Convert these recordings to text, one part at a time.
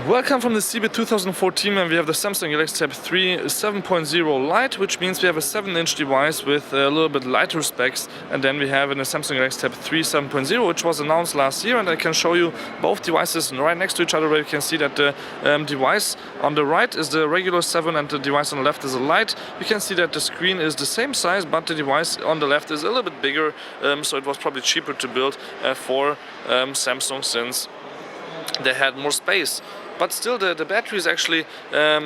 Welcome from the CeBIT 2014, and we have the Samsung Galaxy Tab 3 7.0 Lite, which means we have a 7-inch device with a little bit lighter specs, and then we have in the Samsung Galaxy Tab 3 7.0, which was announced last year, and I can show you both devices right next to each other, where you can see that the device on the right is the regular 7 and the device on the left is a Lite. You can see that the screen is the same size, but the device on the left is a little bit bigger, so it was probably cheaper to build for Samsung, since they had more space. But still, the battery is actually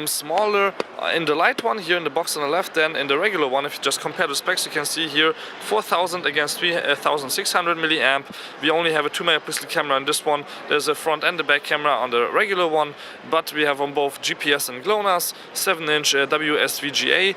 smaller in the Lite one here in the box on the left than in the regular one. If you just compare the specs, you can see here 4000 against 3600 milliamp. We only have a 2-megapixel camera in this one. There's a front and a back camera on the regular one, but we have on both GPS and GLONASS, 7-inch WSVGA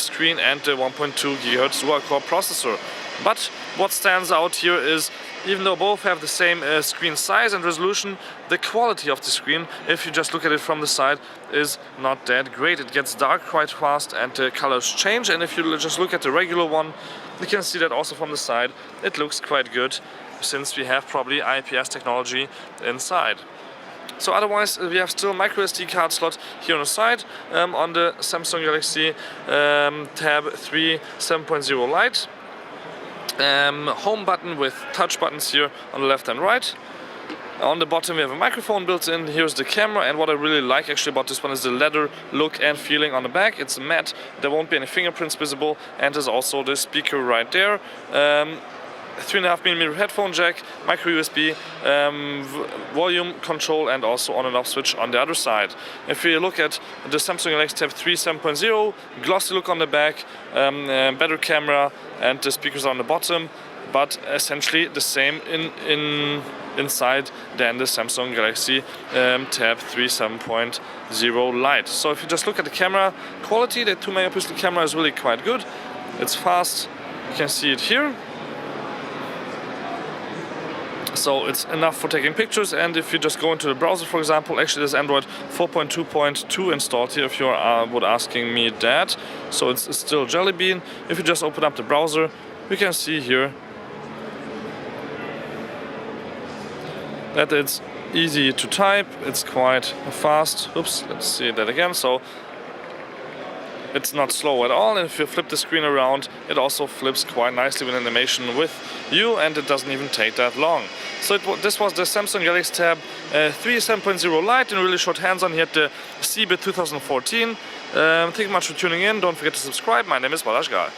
screen, and the 1.2 GHz dual-core processor. But what stands out here is, even though both have the same screen size and resolution, the quality of the screen, if you just look at it from the side, is not that great. It gets dark quite fast and the colors change, and if you just look at the regular one, you can see that also from the side it looks quite good, since we have probably IPS technology inside. So otherwise, we have still micro SD card slot here on the side on the Samsung Galaxy Tab 3 7.0 Lite. Home button with touch buttons here on the left and right. On the bottom we have a microphone built in. Here's the camera, and what I really like actually about this one is the leather look and feeling on the back. It's matte, there won't be any fingerprints visible, and there's also the speaker right there. 3.5mm headphone jack, micro USB, volume control, and also on and off switch on the other side. If we look at the Samsung Galaxy Tab 3 7.0, glossy look on the back, better camera, and the speakers on the bottom, but essentially the same inside than the Samsung Galaxy Tab 3 7.0 Lite. So if you just look at the camera quality, the 2-megapixel camera is really quite good. It's fast, you can see it here. So it's enough for taking pictures, and if you just go into the browser, for example, actually there's Android 4.2.2 installed here, if you would asking me that. So it's still Jelly Bean. If you just open up the browser, you can see here that it's easy to type, it's quite fast. Oops, let's see that again. So it's not slow at all, and if you flip the screen around, it also flips quite nicely with animation with you, and it doesn't even take that long. So this was the Samsung Galaxy Tab 3 7.0 Lite in really short hands-on here at the CeBIT 2014. Thank you much for tuning in. Don't forget to subscribe. My name is Balazs Gal.